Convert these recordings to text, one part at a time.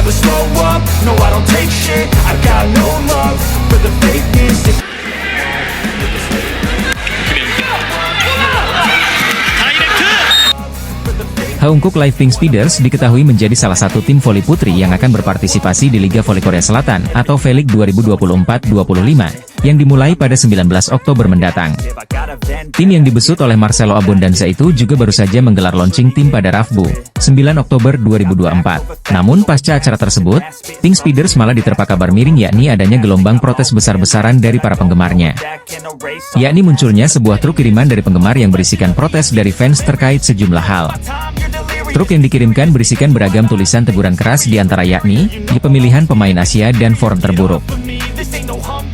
never slow up, no I don't take shit, I got no love for the fakeness. Haeunkook Live Pink Speeders diketahui menjadi salah satu tim voli putri yang akan berpartisipasi di Liga Voli Korea Selatan atau V-League 2024-25 yang dimulai pada 19 Oktober mendatang. Tim yang dibesut oleh Marcelo Abondanza itu juga baru saja menggelar launching tim pada Rabu, 9 Oktober 2024. Namun pasca acara tersebut, Pink Speeders malah diterpa kabar miring yakni adanya gelombang protes besar-besaran dari para penggemarnya. Yakni munculnya sebuah truk kiriman dari penggemar yang berisikan protes dari fans terkait sejumlah hal. Truk yang dikirimkan berisikan beragam tulisan teguran keras diantara yakni, di pemilihan pemain Asia dan form terburuk.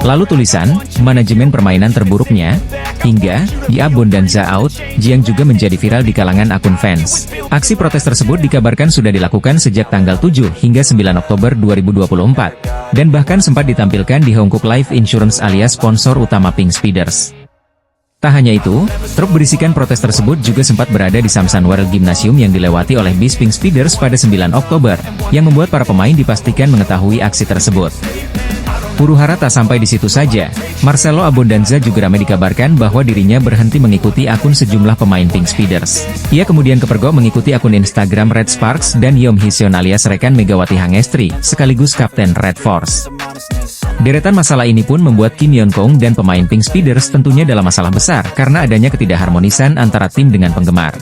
Lalu tulisan, manajemen permainan terburuknya, hingga, di Abondanza out, yang juga menjadi viral di kalangan akun fans. Aksi protes tersebut dikabarkan sudah dilakukan sejak tanggal 7 hingga 9 Oktober 2024, dan bahkan sempat ditampilkan di Haeunkook Life Insurance alias sponsor utama Pink Speeders. Tak hanya itu, truk berisikan protes tersebut juga sempat berada di Samsan World Gymnasium yang dilewati oleh bis Pink Speeders pada 9 Oktober, yang membuat para pemain dipastikan mengetahui aksi tersebut. Huru-hara tak sampai di situ saja, Marcelo Abondanza juga ramai dikabarkan bahwa dirinya berhenti mengikuti akun sejumlah pemain Pink Speeders. Ia kemudian kepergok mengikuti akun Instagram Red Sparks dan Yeom Hee-seon alias rekan Megawati Hangestri, sekaligus Kapten Red Force. Deretan masalah ini pun membuat Kim Yeon-kong dan pemain Pink Speeders tentunya dalam masalah besar karena adanya ketidakharmonisan antara tim dengan penggemar.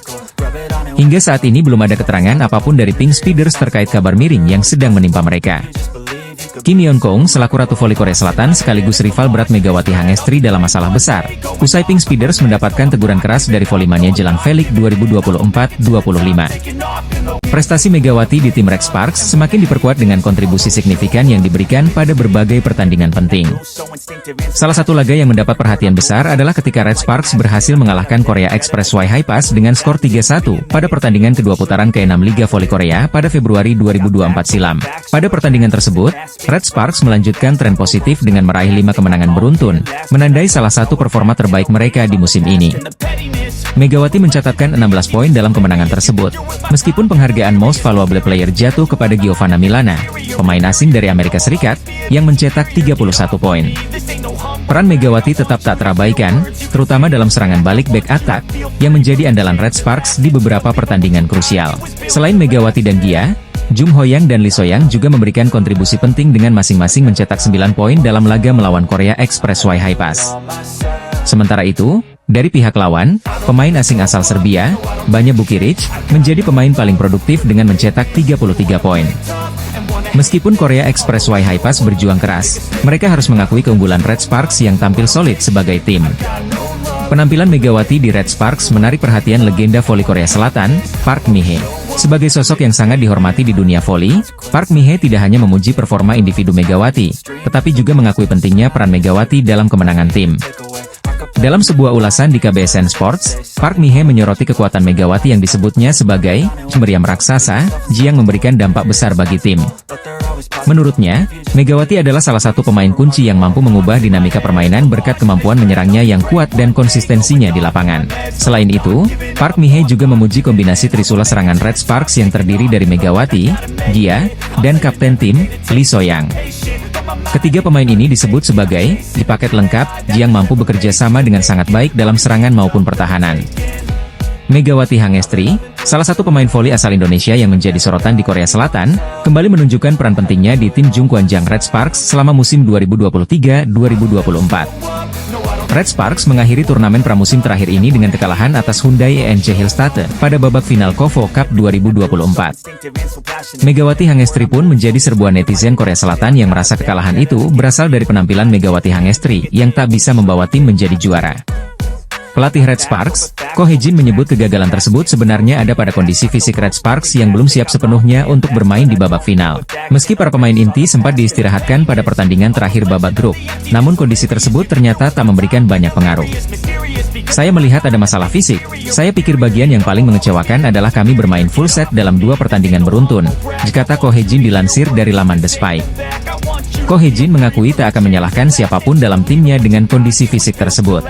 Hingga saat ini belum ada keterangan apapun dari Pink Speeders terkait kabar miring yang sedang menimpa mereka. Kim Yeon-kong selaku Ratu Voli Korea Selatan sekaligus rival berat Megawati Hangestri dalam masalah besar. Usai Pink Speeders mendapatkan teguran keras dari volimanya jelang V-League 2024-25. Prestasi Megawati di tim Red Sparks semakin diperkuat dengan kontribusi signifikan yang diberikan pada berbagai pertandingan penting. Salah satu laga yang mendapat perhatian besar adalah ketika Red Sparks berhasil mengalahkan Korea Express Y High Pass dengan skor 3-1 pada pertandingan kedua putaran ke-6 Liga Voli Korea pada Februari 2024 silam. Pada pertandingan tersebut, Red Sparks melanjutkan tren positif dengan meraih 5 kemenangan beruntun, menandai salah satu performa terbaik mereka di musim ini. Megawati mencatatkan 16 poin dalam kemenangan tersebut, meskipun penghargaan Most Valuable Player jatuh kepada Giovanna Milana, pemain asing dari Amerika Serikat, yang mencetak 31 poin. Peran Megawati tetap tak terabaikan, terutama dalam serangan balik back attack, yang menjadi andalan Red Sparks di beberapa pertandingan krusial. Selain Megawati dan Gia, Jung Ho-yang dan Lee So-yang juga memberikan kontribusi penting dengan masing-masing mencetak 9 poin dalam laga melawan Korea Express Y High Pass. Sementara itu, dari pihak lawan, pemain asing asal Serbia, Banja Bukiric, menjadi pemain paling produktif dengan mencetak 33 poin. Meskipun Korea Express Y High Pass berjuang keras, mereka harus mengakui keunggulan Red Sparks yang tampil solid sebagai tim. Penampilan Megawati di Red Sparks menarik perhatian legenda voli Korea Selatan, Park Mi-hee. Sebagai sosok yang sangat dihormati di dunia voli, Park Mi-hee tidak hanya memuji performa individu Megawati, tetapi juga mengakui pentingnya peran Megawati dalam kemenangan tim. Dalam sebuah ulasan di KBSN Sports, Park Mi-hee menyoroti kekuatan Megawati yang disebutnya sebagai meriam raksasa, yang memberikan dampak besar bagi tim. Menurutnya, Megawati adalah salah satu pemain kunci yang mampu mengubah dinamika permainan berkat kemampuan menyerangnya yang kuat dan konsistensinya di lapangan. Selain itu, Park Mi-hee juga memuji kombinasi trisula serangan Red Sparks yang terdiri dari Megawati, Gia, dan kapten tim, Lee So-yang. Ketiga pemain ini disebut sebagai di paket lengkap, yang mampu bekerja sama dengan sangat baik dalam serangan maupun pertahanan. Megawati Hangestri, salah satu pemain voli asal Indonesia yang menjadi sorotan di Korea Selatan, kembali menunjukkan peran pentingnya di tim Jungkwanjang Red Sparks selama musim 2023-2024. Red Sparks mengakhiri turnamen pramusim terakhir ini dengan kekalahan atas Hyundai ENC Hillstatte pada babak final KOFO Cup 2024. Megawati Hangestri pun menjadi serbuan netizen Korea Selatan yang merasa kekalahan itu berasal dari penampilan Megawati Hangestri yang tak bisa membawa tim menjadi juara. Pelatih Red Sparks, Ko Hee-jin menyebut kegagalan tersebut sebenarnya ada pada kondisi fisik Red Sparks yang belum siap sepenuhnya untuk bermain di babak final. Meski para pemain inti sempat diistirahatkan pada pertandingan terakhir babak grup, namun kondisi tersebut ternyata tak memberikan banyak pengaruh. Saya melihat ada masalah fisik. Saya pikir bagian yang paling mengecewakan adalah kami bermain full set dalam 2 pertandingan beruntun, kata Ko Hee-jin dilansir dari laman The Spike. Ko Hee-jin mengakui tak akan menyalahkan siapapun dalam timnya dengan kondisi fisik tersebut.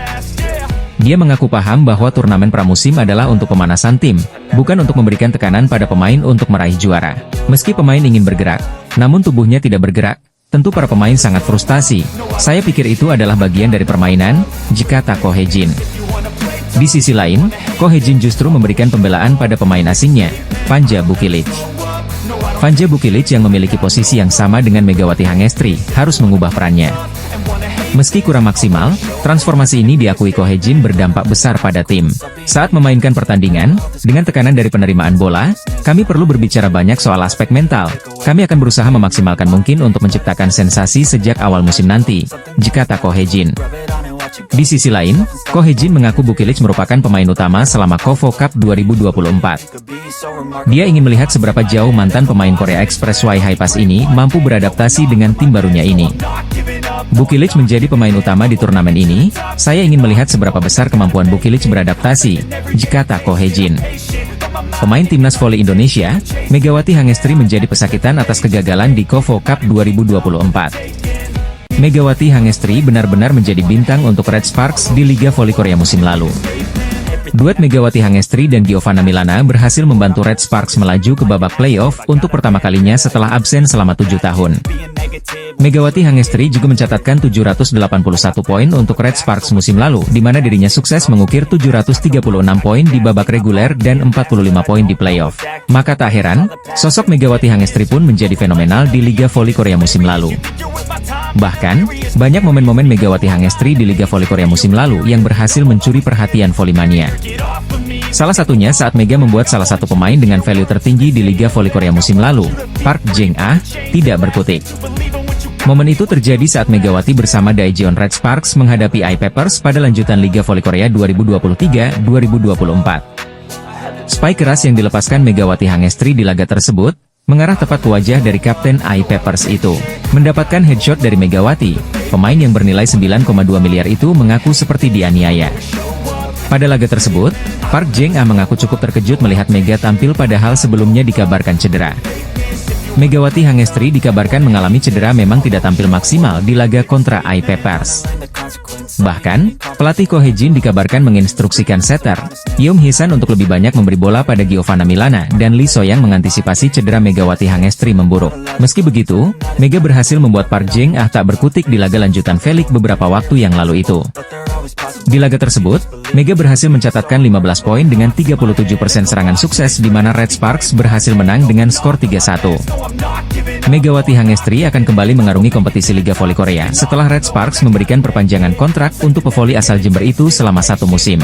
Dia mengaku paham bahwa turnamen pramusim adalah untuk pemanasan tim, bukan untuk memberikan tekanan pada pemain untuk meraih juara. Meski pemain ingin bergerak, namun tubuhnya tidak bergerak. Tentu para pemain sangat frustasi. Saya pikir itu adalah bagian dari permainan, jika tak Ko Hye-jin. Di sisi lain, Ko Hye-jin justru memberikan pembelaan pada pemain asingnya, Fanja Bukilic. Fanja Bukilic yang memiliki posisi yang sama dengan Megawati Hangestri, harus mengubah perannya. Meski kurang maksimal, transformasi ini diakui Ko Hye-jin berdampak besar pada tim. Saat memainkan pertandingan, dengan tekanan dari penerimaan bola, kami perlu berbicara banyak soal aspek mental. Kami akan berusaha memaksimalkan mungkin untuk menciptakan sensasi sejak awal musim nanti, jika tak Ko Hye-jin. Di sisi lain, Ko Hye-jin mengaku Bukilic merupakan pemain utama selama KOFO Cup 2024. Dia ingin melihat seberapa jauh mantan pemain Korea Express Y High-Pass ini mampu beradaptasi dengan tim barunya ini. Bukilic menjadi pemain utama di turnamen ini, saya ingin melihat seberapa besar kemampuan Bukilic beradaptasi, jika tak Ko Hye-jin. Pemain timnas voli Indonesia, Megawati Hangestri menjadi pesakitan atas kegagalan di KOFO Cup 2024. Megawati Hangestri benar-benar menjadi bintang untuk Red Sparks di Liga Voli Korea musim lalu. Duet Megawati Hangestri dan Giovanna Milana berhasil membantu Red Sparks melaju ke babak playoff untuk pertama kalinya setelah absen selama 7 tahun. Megawati Hangestri juga mencatatkan 781 poin untuk Red Sparks musim lalu, di mana dirinya sukses mengukir 736 poin di babak reguler dan 45 poin di playoff. Maka tak heran, sosok Megawati Hangestri pun menjadi fenomenal di Liga Voli Korea musim lalu. Bahkan, banyak momen-momen Megawati Hangestri di Liga Voli Korea musim lalu yang berhasil mencuri perhatian volley-mania. Salah satunya saat Mega membuat salah satu pemain dengan value tertinggi di Liga Voli Korea musim lalu, Park Jeng-ah, tidak berkutik. Momen itu terjadi saat Megawati bersama Daejeon Red Sparks menghadapi I-Papers pada lanjutan Liga Voli Korea 2023-2024. Spike keras yang dilepaskan Megawati Hangestri di laga tersebut, mengarah tepat ke wajah dari kapten I-Papers itu. Mendapatkan headshot dari Megawati, pemain yang bernilai 9,2 miliar itu mengaku seperti dianiaya. Pada laga tersebut, Park Jeng-ah mengaku cukup terkejut melihat Mega tampil padahal sebelumnya dikabarkan cedera. Megawati Hangestri dikabarkan mengalami cedera memang tidak tampil maksimal di laga kontra I-Papers. Bahkan, pelatih Ko Hye-jin dikabarkan menginstruksikan setter, Yeom Hee-san untuk lebih banyak memberi bola pada Giovanna Milana dan Lee So-yang mengantisipasi cedera Megawati Hangestri memburuk. Meski begitu, Mega berhasil membuat Park Jeng-ah tak berkutik di laga lanjutan V-League beberapa waktu yang lalu itu. Di laga tersebut, Mega berhasil mencatatkan 15 poin dengan 37% serangan sukses di mana Red Sparks berhasil menang dengan skor 3-1. Megawati Hangestri akan kembali mengarungi kompetisi Liga Voli Korea setelah Red Sparks memberikan perpanjangan kontrak untuk pevoli asal Jember itu selama 1 musim.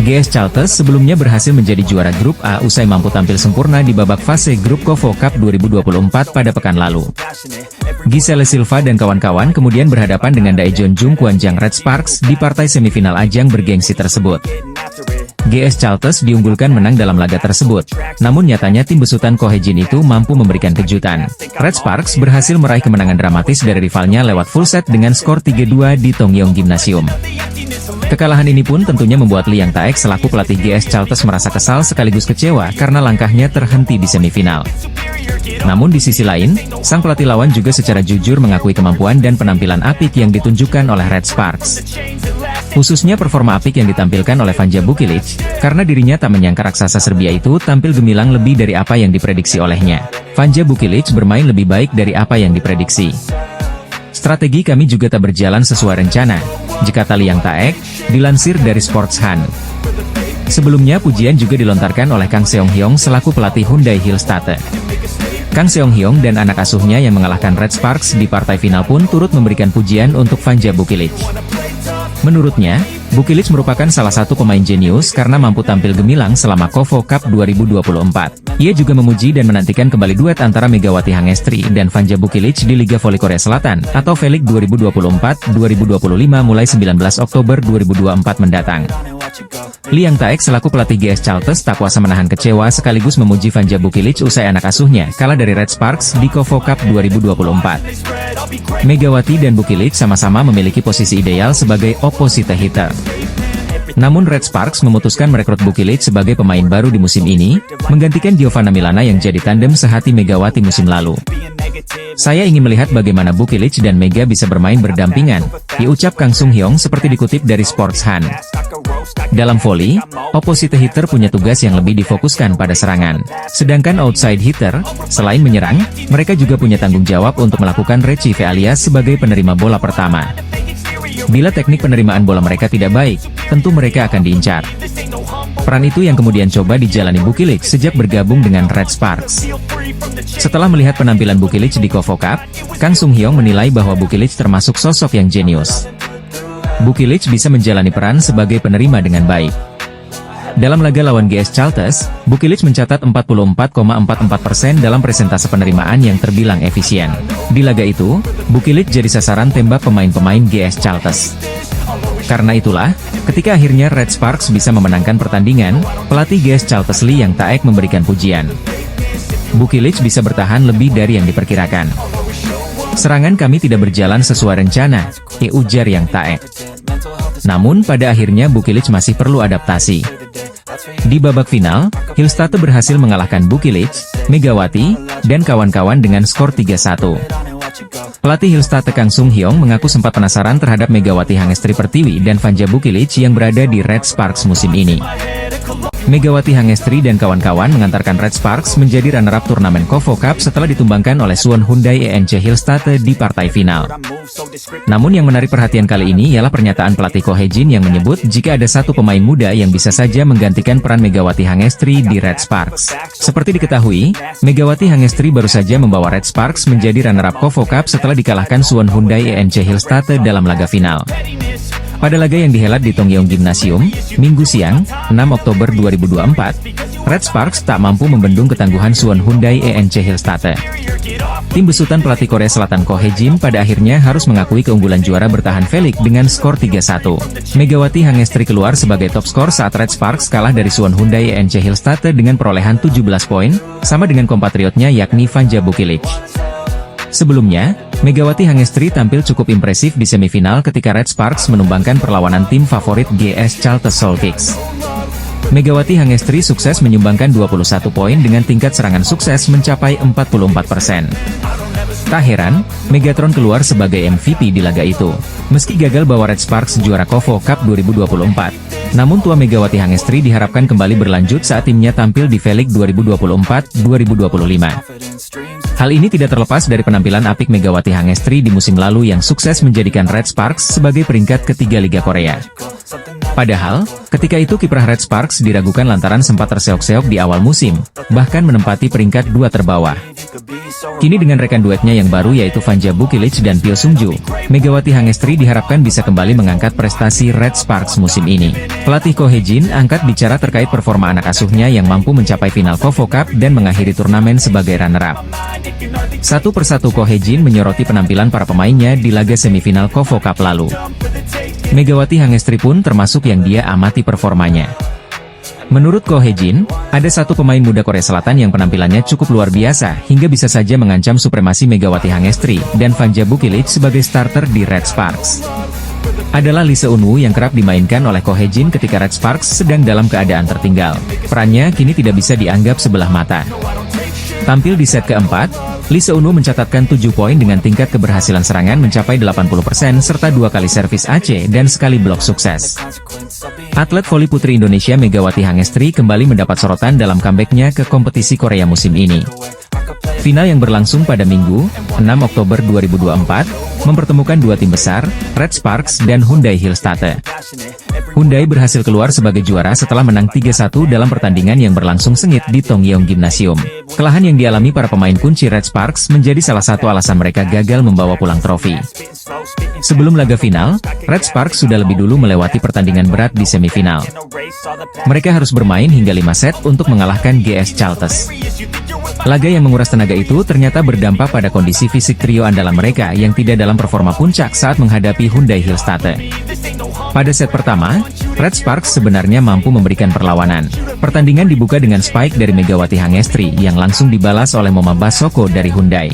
GS Chalters sebelumnya berhasil menjadi juara grup A usai mampu tampil sempurna di babak fase grup KOFO Cup 2024 pada pekan lalu. Giselle Silva dan kawan-kawan kemudian berhadapan dengan Daejeon Jung Kwanjang Red Sparks di partai semifinal ajang bergengsi tersebut. GS Chalters diunggulkan menang dalam laga tersebut, namun nyatanya tim besutan Ko Hye-jin itu mampu memberikan kejutan. Red Sparks berhasil meraih kemenangan dramatis dari rivalnya lewat full set dengan skor 3-2 di Tongyong Gymnasium. Kekalahan ini pun tentunya membuat Lee Yang Taek selaku pelatih GS Chalters merasa kesal sekaligus kecewa karena langkahnya terhenti di semifinal. Namun di sisi lain, sang pelatih lawan juga secara jujur mengakui kemampuan dan penampilan apik yang ditunjukkan oleh Red Sparks. Khususnya performa apik yang ditampilkan oleh Fanja Bukilic, karena dirinya tak menyangka raksasa Serbia itu tampil gemilang lebih dari apa yang diprediksi olehnya. Fanja Bukilic bermain lebih baik dari apa yang diprediksi. Strategi kami juga tak berjalan sesuai rencana, jika Lee Yang Taek, dilansir dari Sportsan. Sebelumnya pujian juga dilontarkan oleh Kang Seong Hyong selaku pelatih Hyundai Hillstatte. Kang Seong Hyong dan anak asuhnya yang mengalahkan Red Sparks di partai final pun turut memberikan pujian untuk Fanja Bukilic. Menurutnya, Bukilic merupakan salah satu pemain jenius karena mampu tampil gemilang selama KOFO Cup 2024. Ia juga memuji dan menantikan kembali duet antara Megawati Hangestri dan Fanja Bukilic di Liga Voli Korea Selatan atau V-League 2024-2025 mulai 19 Oktober 2024 mendatang. Lee Yang Taek selaku pelatih GS Chalters tak kuasa menahan kecewa sekaligus memuji Fanja Bukilic usai anak asuhnya kalah dari Red Sparks di KOFO Cup 2024. Megawati dan Bukilic sama-sama memiliki posisi ideal sebagai opposite hitter. Namun Red Sparks memutuskan merekrut Bukilic sebagai pemain baru di musim ini, menggantikan Giovanna Milana yang jadi tandem sehati Megawati musim lalu. Saya ingin melihat bagaimana Bukilic dan Mega bisa bermain berdampingan, diucap Kang Sung Hyong seperti dikutip dari Sportsan. Dalam volley, opposite hitter punya tugas yang lebih difokuskan pada serangan. Sedangkan outside hitter, selain menyerang, mereka juga punya tanggung jawab untuk melakukan retrieve alias sebagai penerima bola pertama. Bila teknik penerimaan bola mereka tidak baik, tentu mereka akan diincar. Peran itu yang kemudian coba dijalani Bukilic sejak bergabung dengan Red Sparks. Setelah melihat penampilan Bukilic di Kofo Cup, Kang Sung Hyong menilai bahwa Bukilic termasuk sosok yang jenius. Bukilic bisa menjalani peran sebagai penerima dengan baik. Dalam laga lawan GS Chalters, Bukilic mencatat 44,44% dalam persentase penerimaan yang terbilang efisien. Di laga itu, Bukilic jadi sasaran tembak pemain-pemain GS Chalters. Karena itulah, ketika akhirnya Red Sparks bisa memenangkan pertandingan, pelatih GS Chalters Lee Yang Taek memberikan pujian. Bukilic bisa bertahan lebih dari yang diperkirakan. Serangan kami tidak berjalan sesuai rencana, ujar Yang Taek. Namun pada akhirnya Bukilic masih perlu adaptasi. Di babak final, Hillstate berhasil mengalahkan Bukilic, Megawati, dan kawan-kawan dengan skor 3-1. Pelatih Hillstate Kang Sung Hyong mengaku sempat penasaran terhadap Megawati Hangestri Pertiwi dan Vanja Bukilic yang berada di Red Sparks musim ini. Megawati Hangestri dan kawan-kawan mengantarkan Red Sparks menjadi runner-up turnamen Kofo Cup setelah ditumbangkan oleh Suwon Hyundai ENC Hillstate di partai final. Namun yang menarik perhatian kali ini ialah pernyataan pelatih Ko Hye-jin yang menyebut jika ada satu pemain muda yang bisa saja menggantikan peran Megawati Hangestri di Red Sparks. Seperti diketahui, Megawati Hangestri baru saja membawa Red Sparks menjadi runner-up Kofo Cup setelah dikalahkan Suwon Hyundai ENC Hillstate dalam laga final. Pada laga yang dihelat di Tongyeong Gymnasium, Minggu siang, 6 Oktober 2024, Red Sparks tak mampu membendung ketangguhan Suwon Hyundai ENC Hillstate. Tim besutan pelatih Korea Selatan Ko Hye-jin pada akhirnya harus mengakui keunggulan juara bertahan Velik dengan skor 3-1. Megawati Hangestri keluar sebagai top skor saat Red Sparks kalah dari Suwon Hyundai ENC Hillstate dengan perolehan 17 poin, sama dengan kompatriotnya yakni Vanja Bukilic. Sebelumnya, Megawati Hangestri tampil cukup impresif di semifinal ketika Red Sparks menumbangkan perlawanan tim favorit GS Chalters Seoul Kicks. Megawati Hangestri sukses menyumbangkan 21 poin dengan tingkat serangan sukses mencapai 44%. Tak heran, Megatron keluar sebagai MVP di laga itu. Meski gagal bawa Red Sparks juara Kofo Cup 2024, namun tua Megawati Hangestri diharapkan kembali berlanjut saat timnya tampil di V-League 2024-2025. Hal ini tidak terlepas dari penampilan apik Megawati Hangestri di musim lalu yang sukses menjadikan Red Sparks sebagai peringkat ketiga Liga Korea. Padahal, ketika itu kiprah Red Sparks diragukan lantaran sempat terseok-seok di awal musim, bahkan menempati peringkat 2 terbawah. Kini dengan rekan duetnya yang baru yaitu Vanja Bukilic dan Pyo Sung-ju, Megawati Hangestri diharapkan bisa kembali mengangkat prestasi Red Sparks musim ini. Pelatih Ko Hye-jin angkat bicara terkait performa anak asuhnya yang mampu mencapai final Kofo Cup dan mengakhiri turnamen sebagai runner-up. Satu persatu Ko Hye-jin menyoroti penampilan para pemainnya di laga semifinal Kofo Cup lalu. Megawati Hangestri pun termasuk yang dia amati performanya. Menurut Ko Hye-jin, ada satu pemain muda Korea Selatan yang penampilannya cukup luar biasa hingga bisa saja mengancam supremasi Megawati Hangestri dan Vanja Bukilic sebagai starter di Red Sparks. Adalah Lee Seung-woo yang kerap dimainkan oleh Ko Hye-jin ketika Red Sparks sedang dalam keadaan tertinggal. Perannya kini tidak bisa dianggap sebelah mata. Tampil di set keempat, Lee Seung-woo mencatatkan 7 poin dengan tingkat keberhasilan serangan mencapai 80% serta 2 kali servis AC dan sekali blok sukses. Atlet voli putri Indonesia Megawati Hangestri kembali mendapat sorotan dalam comeback-nya ke kompetisi Korea musim ini. Final yang berlangsung pada Minggu, 6 Oktober 2024, mempertemukan dua tim besar, Red Sparks dan Hyundai Hillstate. Hyundai berhasil keluar sebagai juara setelah menang 3-1 dalam pertandingan yang berlangsung sengit di Tongyeong Gymnasium. Kekalahan yang dialami para pemain kunci Red Sparks menjadi salah satu alasan mereka gagal membawa pulang trofi. Sebelum laga final, Red Sparks sudah lebih dulu melewati pertandingan berat di semifinal. Mereka harus bermain hingga 5 set untuk mengalahkan GS Chalters. Laga yang menguras tenaga itu ternyata berdampak pada kondisi fisik trio andalan mereka yang tidak dalam performa puncak saat menghadapi Hyundai Hillstate. Pada set pertama, Red Sparks sebenarnya mampu memberikan perlawanan. Pertandingan dibuka dengan spike dari Megawati Hangestri yang langsung dibalas oleh Moma Basoko dari Hyundai.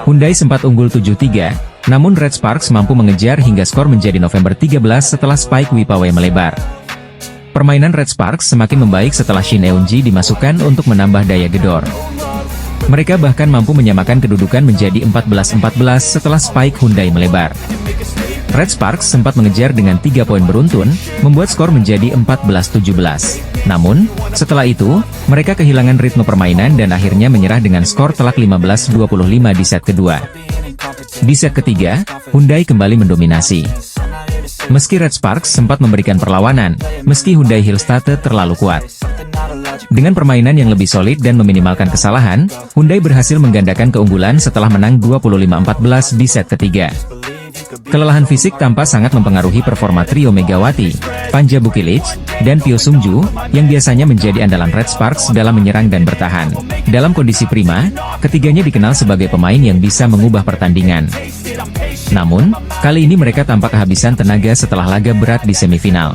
Hyundai sempat unggul 7-3, namun Red Sparks mampu mengejar hingga skor menjadi November 13 setelah spike Wipawe melebar. Permainan Red Sparks semakin membaik setelah Shin Eun-ji dimasukkan untuk menambah daya gedor. Mereka bahkan mampu menyamakan kedudukan menjadi 14-14 setelah spike Hyundai melebar. Red Sparks sempat mengejar dengan 3 poin beruntun, membuat skor menjadi 14-17. Namun, setelah itu, mereka kehilangan ritme permainan dan akhirnya menyerah dengan skor telak 15-25 di set kedua. Di set ketiga, Hyundai kembali mendominasi. Meski Red Sparks sempat memberikan perlawanan, meski Hyundai Hillstatte terlalu kuat. Dengan permainan yang lebih solid dan meminimalkan kesalahan, Hyundai berhasil menggandakan keunggulan setelah menang 25-14 di set ketiga. Kelelahan fisik tampak sangat mempengaruhi performa trio Megawati, Vanja Bukilic, dan Pyo Sungju, yang biasanya menjadi andalan Red Sparks dalam menyerang dan bertahan. Dalam kondisi prima, ketiganya dikenal sebagai pemain yang bisa mengubah pertandingan. Namun, kali ini mereka tampak kehabisan tenaga setelah laga berat di semifinal.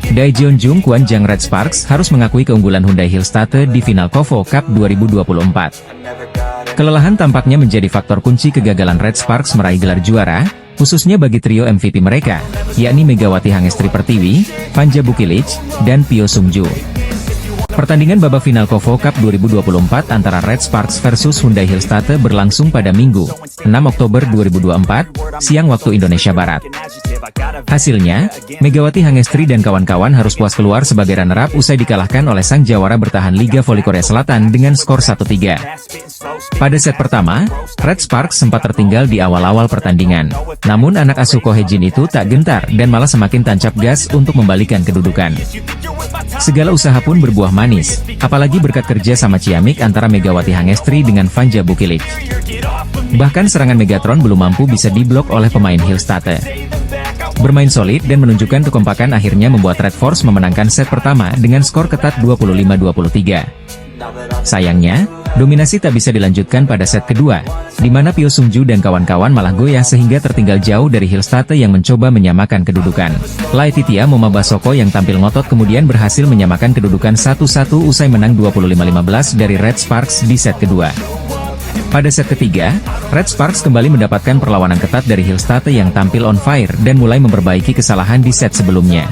Daejeon Jung Kwon Jang Red Sparks harus mengakui keunggulan Hyundai Hillstatte di final KOFO Cup 2024. Kelelahan tampaknya menjadi faktor kunci kegagalan Red Sparks meraih gelar juara, khususnya bagi trio MVP mereka, yakni Megawati Hangestri Pertiwi, Vanja Bukilic, dan Pyo Sungju. Pertandingan babak final KOFO Cup 2024 antara Red Sparks versus Hyundai Hillstatte berlangsung pada Minggu, 6 Oktober 2024, siang waktu Indonesia Barat. Hasilnya, Megawati Hangestri dan kawan-kawan harus puas keluar sebagai runner-up usai dikalahkan oleh sang jawara bertahan Liga Voli Korea Selatan dengan skor 1-3. Pada set pertama, Red Sparks sempat tertinggal di awal-awal pertandingan. Namun anak asuh Ko Hye-jin itu tak gentar dan malah semakin tancap gas untuk membalikan kedudukan. Segala usaha pun berbuah manis, apalagi berkat kerja sama ciamik antara Megawati Hangestri dengan Vanja Bukilic. Bahkan serangan Megatron belum mampu bisa diblok oleh pemain Hillstatte. Bermain solid dan menunjukkan kekompakan akhirnya membuat Red Force memenangkan set pertama dengan skor ketat 25-23. Sayangnya, dominasi tak bisa dilanjutkan pada set kedua, di mana Pyo Sungju dan kawan-kawan malah goyah sehingga tertinggal jauh dari Hillstatte yang mencoba menyamakan kedudukan. Laetitia Momabasoko yang tampil ngotot kemudian berhasil menyamakan kedudukan 1-1 usai menang 25-15 dari Red Sparks di set kedua. Pada set ketiga, Red Sparks kembali mendapatkan perlawanan ketat dari Hillstatte yang tampil on fire dan mulai memperbaiki kesalahan di set sebelumnya.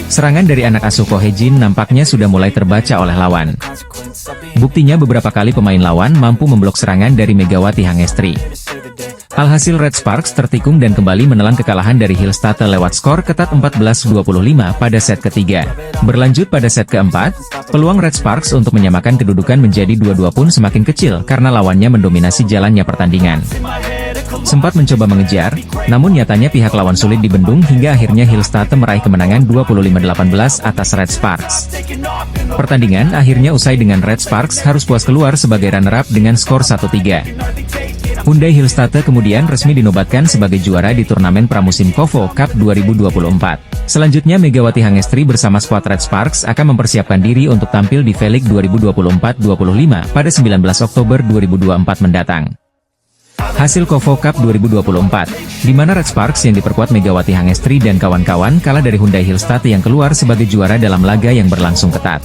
Serangan dari anak asuh Ko Hye-jin nampaknya sudah mulai terbaca oleh lawan. Buktinya beberapa kali pemain lawan mampu memblok serangan dari Megawati Hangestri. Alhasil Red Sparks tertikung dan kembali menelan kekalahan dari Hillstatte lewat skor ketat 14-25 pada set ketiga. Berlanjut pada set keempat, peluang Red Sparks untuk menyamakan kedudukan menjadi 2-2 pun semakin kecil karena lawannya mendominasi jalannya pertandingan. Sempat mencoba mengejar, namun nyatanya pihak lawan sulit dibendung hingga akhirnya Hillstatte meraih kemenangan 25-18 atas Red Sparks. Pertandingan akhirnya usai dengan Red Sparks harus puas keluar sebagai runner-up dengan skor 1-3. Hyundai Hillstatte kemudian resmi dinobatkan sebagai juara di turnamen pramusim KOFO Cup 2024. Selanjutnya Megawati Hangestri bersama skuad Red Sparks akan mempersiapkan diri untuk tampil di V-League 2024-25 pada 19 Oktober 2024 mendatang. Hasil KOFO Cup 2024, di mana Red Sparks yang diperkuat Megawati Hangestri dan kawan-kawan kalah dari Hyundai Hillstatte yang keluar sebagai juara dalam laga yang berlangsung ketat.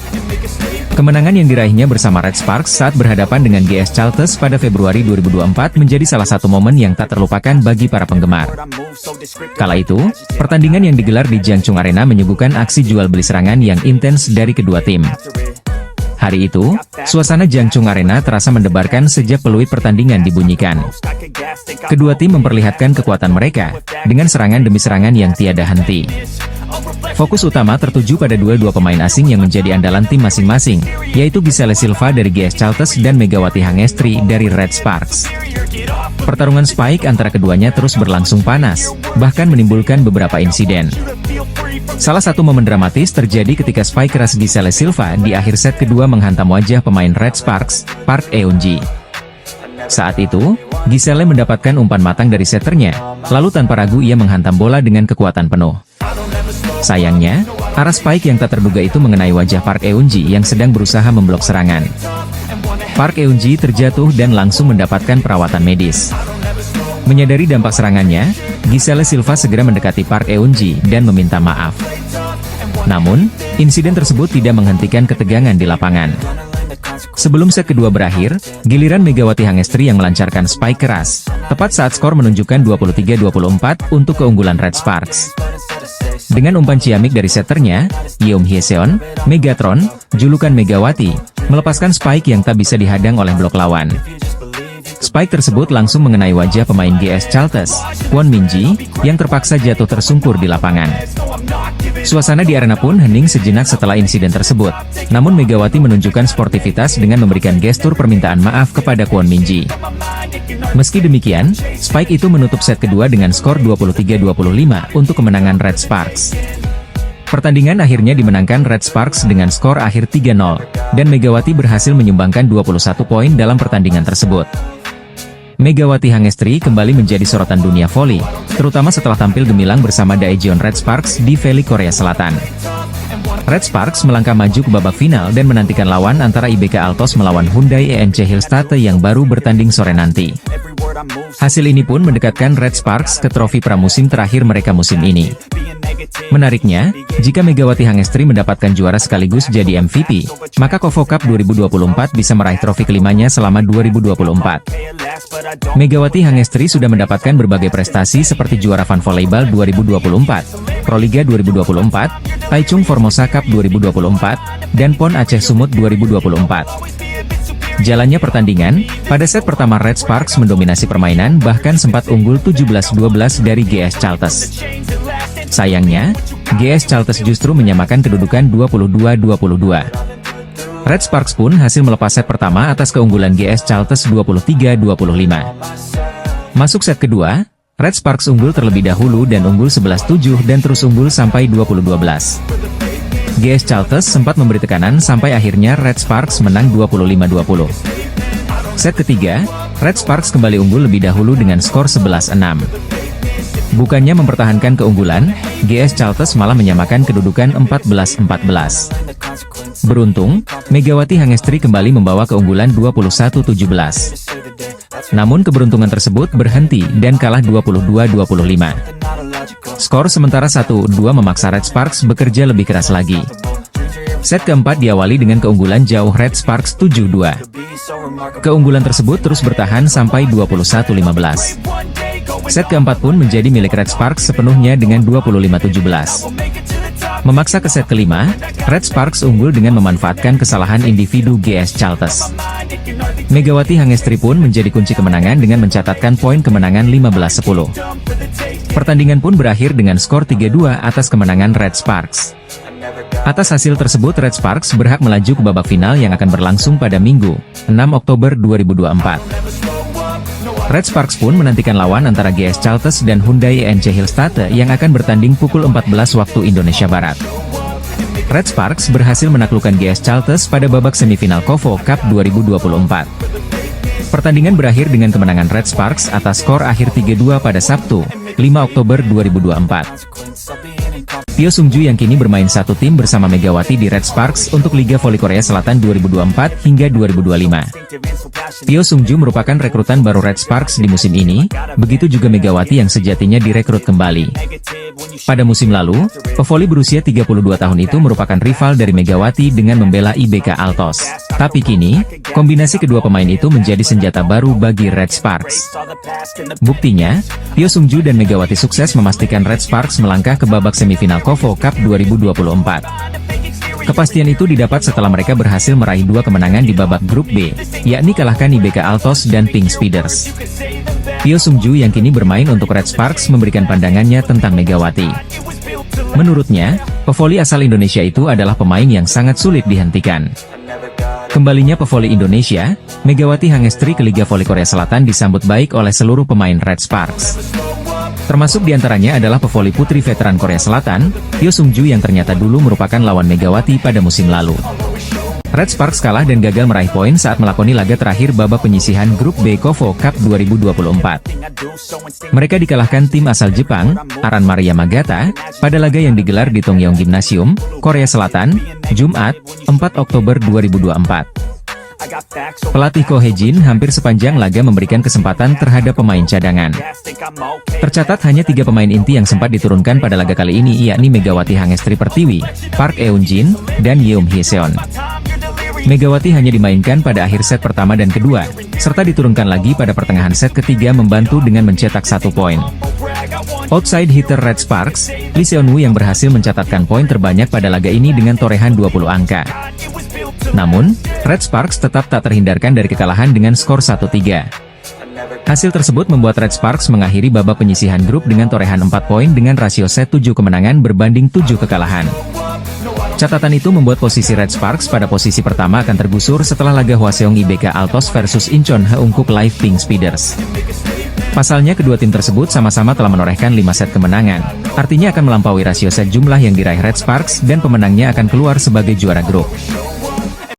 Kemenangan yang diraihnya bersama Red Sparks saat berhadapan dengan GS Chalters pada Februari 2024 menjadi salah satu momen yang tak terlupakan bagi para penggemar. Kala itu, pertandingan yang digelar di Jangchung Arena menyuguhkan aksi jual beli serangan yang intens dari kedua tim. Hari itu, suasana Jangchung Arena terasa mendebarkan sejak peluit pertandingan dibunyikan. Kedua tim memperlihatkan kekuatan mereka, dengan serangan demi serangan yang tiada henti. Fokus utama tertuju pada dua pemain asing yang menjadi andalan tim masing-masing, yaitu Giselle Silva dari GS Chalters dan Megawati Hangestri dari Red Sparks. Pertarungan spike antara keduanya terus berlangsung panas, bahkan menimbulkan beberapa insiden. Salah satu momen dramatis terjadi ketika spike keras Giselle Silva di akhir set kedua menghantam wajah pemain Red Sparks, Park Eun-ji. Saat itu, Giselle mendapatkan umpan matang dari setternya, lalu tanpa ragu ia menghantam bola dengan kekuatan penuh. Sayangnya, arah spike yang tak terduga itu mengenai wajah Park Eun-ji yang sedang berusaha memblok serangan. Park Eun-ji terjatuh dan langsung mendapatkan perawatan medis. Menyadari dampak serangannya, Giselle Silva segera mendekati Park Eun-ji dan meminta maaf. Namun, insiden tersebut tidak menghentikan ketegangan di lapangan. Sebelum set kedua berakhir, giliran Megawati Hangestri yang melancarkan spike keras, tepat saat skor menunjukkan 23-24 untuk keunggulan Red Sparks. Dengan umpan ciamik dari setternya, Yeom Hyeseon, Megatron, julukan Megawati, melepaskan spike yang tak bisa dihadang oleh blok lawan. Spike tersebut langsung mengenai wajah pemain GS Chalters, Kwon Min-ji, yang terpaksa jatuh tersungkur di lapangan. Suasana di arena pun hening sejenak setelah insiden tersebut. Namun Megawati menunjukkan sportivitas dengan memberikan gestur permintaan maaf kepada Kwon Min-ji. Meski demikian, Spike itu menutup set kedua dengan skor 23-25 untuk kemenangan Red Sparks. Pertandingan akhirnya dimenangkan Red Sparks dengan skor akhir 3-0, dan Megawati berhasil menyumbangkan 21 poin dalam pertandingan tersebut. Megawati Hangestri kembali menjadi sorotan dunia voli, terutama setelah tampil gemilang bersama Daejeon Red Sparks di Valley Korea Selatan. Red Sparks melangkah maju ke babak final dan menantikan lawan antara IBK Altos melawan Hyundai ENC Hillstate yang baru bertanding sore nanti. Hasil ini pun mendekatkan Red Sparks ke trofi pramusim terakhir mereka musim ini. Menariknya, jika Megawati Hangestri mendapatkan juara sekaligus jadi MVP, maka KOFO Cup 2024 bisa meraih trofi kelimanya selama 2024. Megawati Hangestri sudah mendapatkan berbagai prestasi seperti juara Fan Volleyball 2024, Proliga 2024, Taichung Formosa Cup 2024, dan PON Aceh Sumut 2024. Jalannya pertandingan, pada set pertama Red Sparks mendominasi permainan bahkan sempat unggul 17-12 dari GS Chalters. Sayangnya, GS Chalters justru menyamakan kedudukan 22-22. Red Sparks pun hasil melepas set pertama atas keunggulan GS Chalters 23-25. Masuk set kedua, Red Sparks unggul terlebih dahulu dan unggul 11-7 dan terus unggul sampai 20-12. GS Chalters sempat memberi tekanan sampai akhirnya Red Sparks menang 25-20. Set ketiga, Red Sparks kembali unggul lebih dahulu dengan skor 11-6. Bukannya mempertahankan keunggulan, GS Chalters malah menyamakan kedudukan 14-14. Beruntung, Megawati Hangestri kembali membawa keunggulan 21-17. Namun keberuntungan tersebut berhenti dan kalah 22-25. Skor sementara 1-2 memaksa Red Sparks bekerja lebih keras lagi. Set keempat diawali dengan keunggulan jauh Red Sparks 7-2. Keunggulan tersebut terus bertahan sampai 21-15. Set keempat pun menjadi milik Red Sparks sepenuhnya dengan 25-17. Memaksa ke set kelima, Red Sparks unggul dengan memanfaatkan kesalahan individu GS Chalters. Megawati Hangestri pun menjadi kunci kemenangan dengan mencatatkan poin kemenangan 15-10. Pertandingan pun berakhir dengan skor 3-2 atas kemenangan Red Sparks. Atas hasil tersebut Red Sparks berhak melaju ke babak final yang akan berlangsung pada Minggu, 6 Oktober 2024. Red Sparks pun menantikan lawan antara GS Chalters dan Hyundai ENC Hillstate yang akan bertanding pukul 14 waktu Indonesia Barat. Red Sparks berhasil menaklukkan GS Chalters pada babak semifinal KOFO Cup 2024. Pertandingan berakhir dengan kemenangan Red Sparks atas skor akhir 3-2 pada Sabtu, 5 Oktober 2024. Pyo Sung-ju yang kini bermain satu tim bersama Megawati di Red Sparks untuk Liga Voli Korea Selatan 2024 hingga 2025. Pyo Sung-ju merupakan rekrutan baru Red Sparks di musim ini, begitu juga Megawati yang sejatinya direkrut kembali. Pada musim lalu, pevoli berusia 32 tahun itu merupakan rival dari Megawati dengan membela IBK Altos. Tapi kini, kombinasi kedua pemain itu menjadi senjata baru bagi Red Sparks. Buktinya, Pyo Sung-ju dan Megawati sukses memastikan Red Sparks melangkah ke babak semifinal KOFO Cup 2024. Kepastian itu didapat setelah mereka berhasil meraih 2 kemenangan di babak grup B, yakni kalahkan IBK Altos dan Pink Speeders. Pyo Sung-ju yang kini bermain untuk Red Sparks memberikan pandangannya tentang Megawati. Menurutnya, pevoli asal Indonesia itu adalah pemain yang sangat sulit dihentikan. Kembalinya pevoli Indonesia, Megawati Hangestri ke Liga Voli Korea Selatan disambut baik oleh seluruh pemain Red Sparks. Termasuk diantaranya adalah pevoli putri veteran Korea Selatan, Pyo Sung-ju yang ternyata dulu merupakan lawan Megawati pada musim lalu. Red Sparks kalah dan gagal meraih poin saat melakoni laga terakhir babak penyisihan grup B KOFO Cup 2024. Mereka dikalahkan tim asal Jepang, Aran Maria Magata, pada laga yang digelar di Tongyong Gymnasium, Korea Selatan, Jumat, 4 Oktober 2024. Pelatih Ko Hye-jin hampir sepanjang laga memberikan kesempatan terhadap pemain cadangan. Tercatat hanya 3 pemain inti yang sempat diturunkan pada laga kali ini, yakni Megawati Hangestri Pertiwi, Park Eun-jin, dan Yeom Hye-seon. Megawati hanya dimainkan pada akhir set pertama dan kedua, serta diturunkan lagi pada pertengahan set ketiga membantu dengan mencetak 1 poin. Outside hitter Red Sparks, Lee Seon-woo yang berhasil mencatatkan poin terbanyak pada laga ini dengan torehan 20 angka. Namun, Red Sparks tetap tak terhindarkan dari kekalahan dengan skor 1-3. Hasil tersebut membuat Red Sparks mengakhiri babak penyisihan grup dengan torehan 4 poin dengan rasio set 7 kemenangan berbanding 7 kekalahan. Catatan itu membuat posisi Red Sparks pada posisi pertama akan tergusur setelah laga Hwaseong IBK Altos versus Incheon Heungkuk Live Pink Speeders. Pasalnya kedua tim tersebut sama-sama telah menorehkan 5 set kemenangan, artinya akan melampaui rasio set jumlah yang diraih Red Sparks dan pemenangnya akan keluar sebagai juara grup.